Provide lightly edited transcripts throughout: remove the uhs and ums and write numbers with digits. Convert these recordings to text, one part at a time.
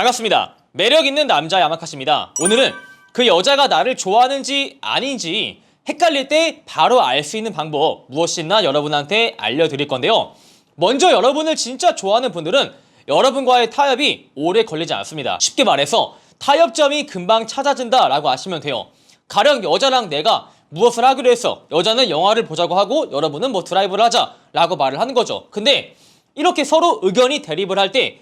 반갑습니다. 매력있는 남자 야마카시입니다. 오늘은 그 여자가 나를 좋아하는지 아닌지 헷갈릴 때 바로 알 수 있는 방법 무엇이나 여러분한테 알려드릴 건데요. 먼저 여러분을 진짜 좋아하는 분들은 여러분과의 타협이 오래 걸리지 않습니다. 쉽게 말해서 타협점이 금방 찾아진다 라고 아시면 돼요. 가령 여자랑 내가 무엇을 하기로 했어. 여자는 영화를 보자고 하고 여러분은 뭐 드라이브를 하자 라고 말을 하는 거죠. 근데 이렇게 서로 의견이 대립을 할 때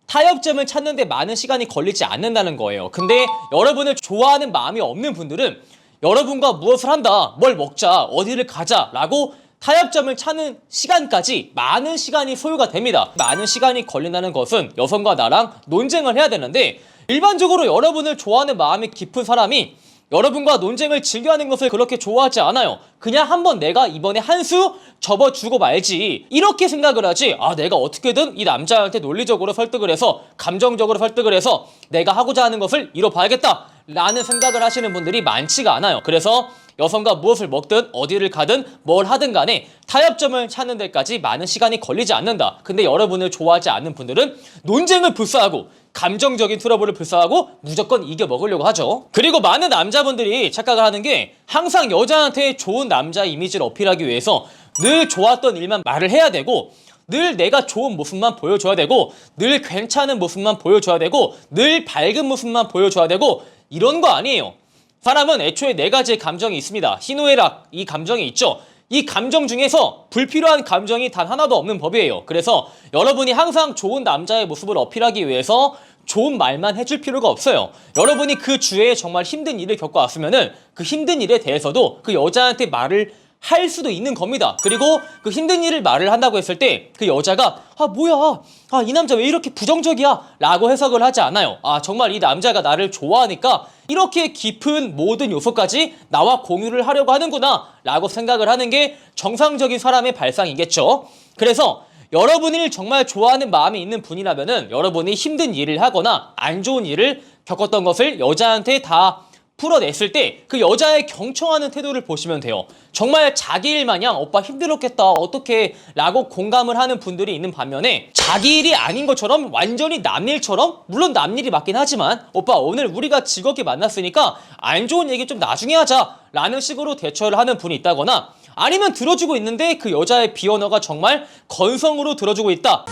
타협점을 찾는데 많은 시간이 걸리지 않는다는 거예요. 근데 여러분을 좋아하는 마음이 없는 분들은 여러분과 무엇을 한다, 뭘 먹자, 어디를 가자 라고 타협점을 찾는 시간까지 많은 시간이 소요가 됩니다. 많은 시간이 걸린다는 것은 여성과 나랑 논쟁을 해야 되는데 일반적으로 여러분을 좋아하는 마음이 깊은 사람이 여러분과 논쟁을 즐겨하는 것을 그렇게 좋아하지 않아요. 그냥 한번 내가 이번에 한 수 접어주고 말지 이렇게 생각을 하지, 아 내가 어떻게든 이 남자한테 논리적으로 설득을 해서 감정적으로 설득을 해서 내가 하고자 하는 것을 이뤄봐야겠다 라는 생각을 하시는 분들이 많지가 않아요. 그래서 여성과 무엇을 먹든 어디를 가든 뭘 하든 간에 타협점을 찾는 데까지 많은 시간이 걸리지 않는다. 근데 여러분을 좋아하지 않는 분들은 논쟁을 불사하고 감정적인 트러블을 불사하고 무조건 이겨먹으려고 하죠. 그리고 많은 남자분들이 착각을 하는 게 항상 여자한테 좋은 남자 이미지를 어필하기 위해서 늘 좋았던 일만 말을 해야 되고 늘 내가 좋은 모습만 보여줘야 되고 늘 괜찮은 모습만 보여줘야 되고 늘 밝은 모습만 보여줘야 되고 이런 거 아니에요. 사람은 애초에 네 가지의 감정이 있습니다. 희노애락 이 감정이 있죠. 이 감정 중에서 불필요한 감정이 단 하나도 없는 법이에요. 그래서 여러분이 항상 좋은 남자의 모습을 어필하기 위해서 좋은 말만 해줄 필요가 없어요. 여러분이 그 주에 정말 힘든 일을 겪어왔으면은 그 힘든 일에 대해서도 그 여자한테 말을 할 수도 있는 겁니다. 그리고 그 힘든 일을 말을 한다고 했을 때 그 여자가 뭐야, 이 남자 왜 이렇게 부정적이야 라고 해석을 하지 않아요. 정말 이 남자가 나를 좋아하니까 이렇게 깊은 모든 요소까지 나와 공유를 하려고 하는구나 라고 생각을 하는 게 정상적인 사람의 발상이겠죠. 그래서 여러분을 정말 좋아하는 마음이 있는 분이라면은 여러분이 힘든 일을 하거나 안 좋은 일을 겪었던 것을 여자한테 다 풀어냈을 때 그 여자의 경청하는 태도를 보시면 돼요. 정말 자기 일 마냥 오빠 힘들었겠다 어떡해 라고 공감을 하는 분들이 있는 반면에 자기 일이 아닌 것처럼 완전히 남 일처럼, 물론 남 일이 맞긴 하지만 오빠 오늘 우리가 즐겁게 만났으니까 안 좋은 얘기 좀 나중에 하자 라는 식으로 대처를 하는 분이 있다거나 아니면 들어주고 있는데 그 여자의 비언어가 정말 건성으로 들어주고 있다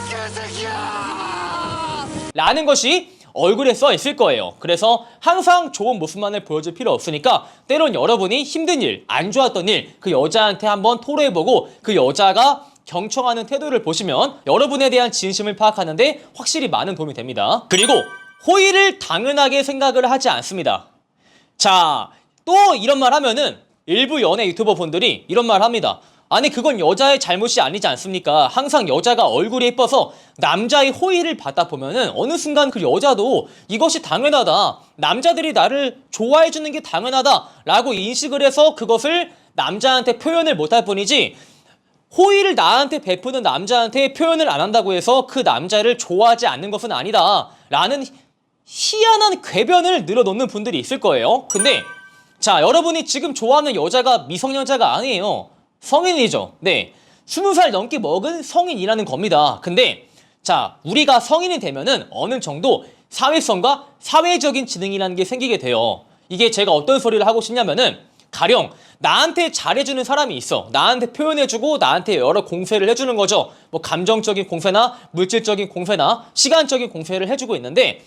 라는 것이 얼굴에 써 있을 거예요. 그래서 항상 좋은 모습만을 보여줄 필요 없으니까 때론 여러분이 힘든 일, 안 좋았던 일 그 여자한테 한번 토로해보고 그 여자가 경청하는 태도를 보시면 여러분에 대한 진심을 파악하는데 확실히 많은 도움이 됩니다. 그리고 호의를 당연하게 생각을 하지 않습니다. 자, 또 이런 말 하면은 일부 연애 유튜버 분들이 이런 말 합니다. 아니 그건 여자의 잘못이 아니지 않습니까? 항상 여자가 얼굴이 예뻐서 남자의 호의를 받다 보면은 어느 순간 그 여자도 이것이 당연하다, 남자들이 나를 좋아해 주는 게 당연하다 라고 인식을 해서 그것을 남자한테 표현을 못할 뿐이지 호의를 나한테 베푸는 남자한테 표현을 안 한다고 해서 그 남자를 좋아하지 않는 것은 아니다 라는 희한한 궤변을 늘어놓는 분들이 있을 거예요. 근데 자, 여러분이 지금 좋아하는 여자가 미성년자가 아니에요. 성인이죠. 네, 20살 넘게 먹은 성인이라는 겁니다. 근데 자, 우리가 성인이 되면은 어느 정도 사회성과 사회적인 지능이라는 게 생기게 돼요. 이게 제가 어떤 소리를 하고 싶냐면은 가령 나한테 잘해주는 사람이 있어. 나한테 표현해주고 나한테 여러 공세를 해주는 거죠. 뭐 감정적인 공세나 물질적인 공세나 시간적인 공세를 해주고 있는데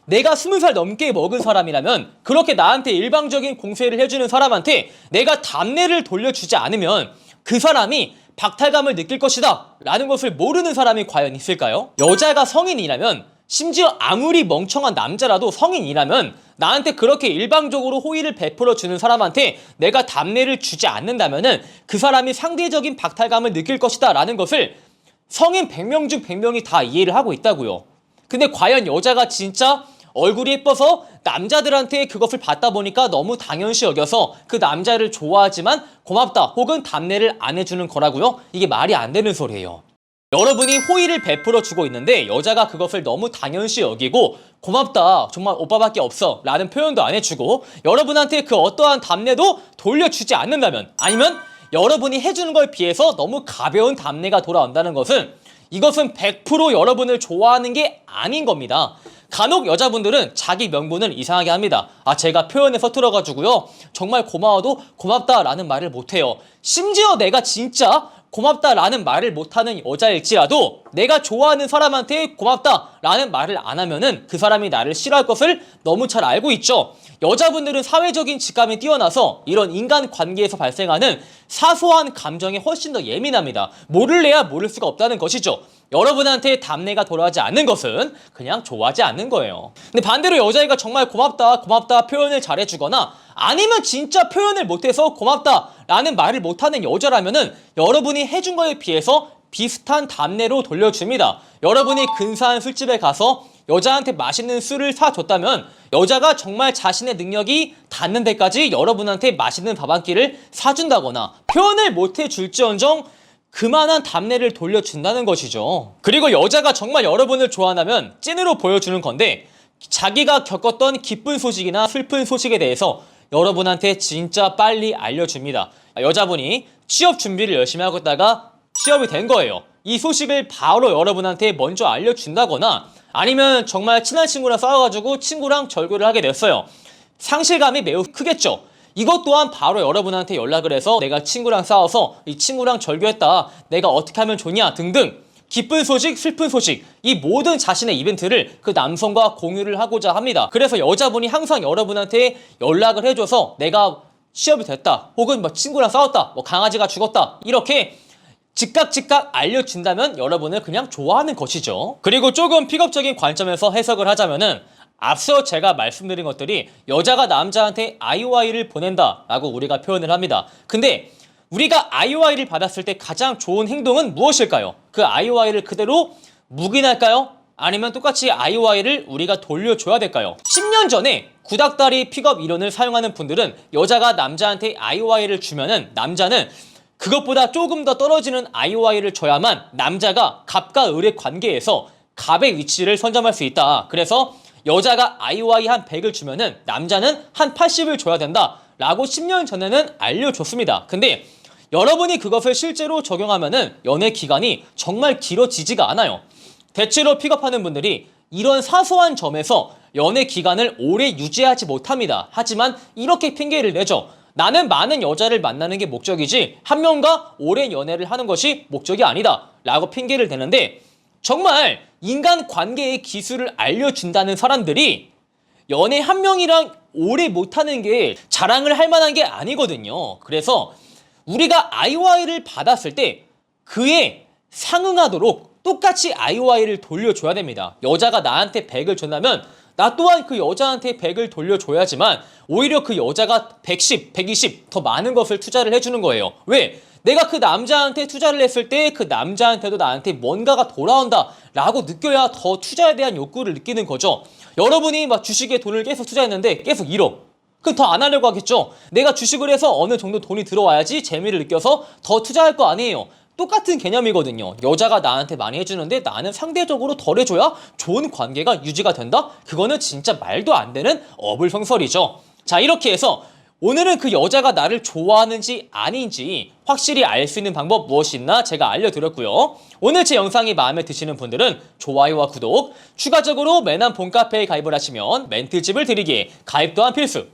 내가 20살 넘게 먹은 사람이라면 그렇게 나한테 일방적인 공세를 해주는 사람한테 내가 답례를 돌려주지 않으면 그 사람이 박탈감을 느낄 것이다 라는 것을 모르는 사람이 과연 있을까요? 여자가 성인이라면, 심지어 아무리 멍청한 남자라도 성인이라면 나한테 그렇게 일방적으로 호의를 베풀어 주는 사람한테 내가 답례를 주지 않는다면은 그 사람이 상대적인 박탈감을 느낄 것이다 라는 것을 성인 100명 중 100명이 다 이해를 하고 있다고요. 근데 과연 여자가 진짜 얼굴이 예뻐서 남자들한테 그것을 받다 보니까 너무 당연시 여겨서 그 남자를 좋아하지만 고맙다 혹은 답례를 안 해주는 거라고요? 이게 말이 안 되는 소리예요. 여러분이 호의를 베풀어 주고 있는데 여자가 그것을 너무 당연시 여기고 고맙다 정말 오빠밖에 없어 라는 표현도 안 해주고 여러분한테 그 어떠한 답례도 돌려주지 않는다면, 아니면 여러분이 해주는 걸 비해서 너무 가벼운 답례가 돌아온다는 것은 이것은 100% 여러분을 좋아하는 게 아닌 겁니다. 간혹 여자분들은 자기 명분을 이상하게 합니다. 아, 제가 표현에 서툴러가지고요. 정말 고마워도 고맙다라는 말을 못해요. 심지어 내가 진짜 고맙다라는 말을 못하는 여자일지라도 내가 좋아하는 사람한테 고맙다라는 말을 안 하면은 그 사람이 나를 싫어할 것을 너무 잘 알고 있죠. 여자분들은 사회적인 직감이 뛰어나서 이런 인간관계에서 발생하는 사소한 감정에 훨씬 더 예민합니다. 모를래야 모를 수가 없다는 것이죠. 여러분한테 답례가 돌아가지 않는 것은 그냥 좋아하지 않는 거예요. 근데 반대로 여자애가 정말 고맙다 고맙다 표현을 잘해주거나 아니면 진짜 표현을 못해서 고맙다 라는 말을 못하는 여자라면은 여러분이 해준 거에 비해서 비슷한 답례로 돌려줍니다. 여러분이 근사한 술집에 가서 여자한테 맛있는 술을 사줬다면 여자가 정말 자신의 능력이 닿는 데까지 여러분한테 맛있는 밥 한 끼를 사준다거나 표현을 못해줄지언정 그만한 답례를 돌려준다는 것이죠. 그리고 여자가 정말 여러분을 좋아한다면 찐으로 보여주는 건데 자기가 겪었던 기쁜 소식이나 슬픈 소식에 대해서 여러분한테 진짜 빨리 알려줍니다. 여자분이 취업 준비를 열심히 하고 있다가 취업이 된 거예요. 이 소식을 바로 여러분한테 먼저 알려준다거나 아니면 정말 친한 친구랑 싸워가지고 친구랑 절교를 하게 됐어요. 상실감이 매우 크겠죠. 이것 또한 바로 여러분한테 연락을 해서 내가 친구랑 싸워서 이 친구랑 절교했다. 내가 어떻게 하면 좋냐 등등 기쁜 소식, 슬픈 소식 이 모든 자신의 이벤트를 그 남성과 공유를 하고자 합니다. 그래서 여자분이 항상 여러분한테 연락을 해줘서 내가 취업이 됐다 혹은 뭐 친구랑 싸웠다 뭐 강아지가 죽었다 이렇게 즉각 알려준다면 여러분을 그냥 좋아하는 것이죠. 그리고 조금 픽업적인 관점에서 해석을 하자면은 앞서 제가 말씀드린 것들이 여자가 남자한테 IOI를 보낸다라고 우리가 표현을 합니다. 근데 우리가 IOI를 받았을 때 가장 좋은 행동은 무엇일까요? 그 IOI를 그대로 묵인할까요? 아니면 똑같이 IOI를 우리가 돌려줘야 될까요? 10년 전에 구닥다리 픽업 이론을 사용하는 분들은 여자가 남자한테 IOI를 주면은 남자는 그것보다 조금 더 떨어지는 IOI를 줘야만 남자가 갑과 을의 관계에서 갑의 위치를 선점할 수 있다. 그래서 여자가 IOI 한 100을 주면은 남자는 한 80을 줘야 된다 라고 10년 전에는 알려줬습니다. 근데 여러분이 그것을 실제로 적용하면은 연애 기간이 정말 길어지지가 않아요. 대체로 픽업하는 분들이 이런 사소한 점에서 연애 기간을 오래 유지하지 못합니다. 하지만 이렇게 핑계를 내죠. 나는 많은 여자를 만나는 게 목적이지 한 명과 오랜 연애를 하는 것이 목적이 아니다 라고 핑계를 대는데 정말 인간관계의 기술을 알려준다는 사람들이 연애 한 명이랑 오래 못하는 게 자랑을 할 만한 게 아니거든요. 그래서 우리가 IOI를 받았을 때 그에 상응하도록 똑같이 IOI를 돌려줘야 됩니다. 여자가 나한테 100을 줬다면 나 또한 그 여자한테 100을 돌려줘야지만 오히려 그 여자가 110, 120 더 많은 것을 투자를 해주는 거예요. 왜? 내가 그 남자한테 투자를 했을 때 그 남자한테도 나한테 뭔가가 돌아온다 라고 느껴야 더 투자에 대한 욕구를 느끼는 거죠. 여러분이 막 주식에 돈을 계속 투자했는데 계속 잃어. 그럼 더 안 하려고 하겠죠. 내가 주식을 해서 어느 정도 돈이 들어와야지 재미를 느껴서 더 투자할 거 아니에요. 똑같은 개념이거든요. 여자가 나한테 많이 해주는데 나는 상대적으로 덜 해줘야 좋은 관계가 유지가 된다? 그거는 진짜 말도 안 되는 어불성설이죠. 자, 이렇게 해서 오늘은 그 여자가 나를 좋아하는지 아닌지 확실히 알 수 있는 방법 무엇이 있나 제가 알려드렸고요. 오늘 제 영상이 마음에 드시는 분들은 좋아요와 구독, 추가적으로 매난 봄카페에 가입을 하시면 멘트집을 드리기에 가입 또한 필수.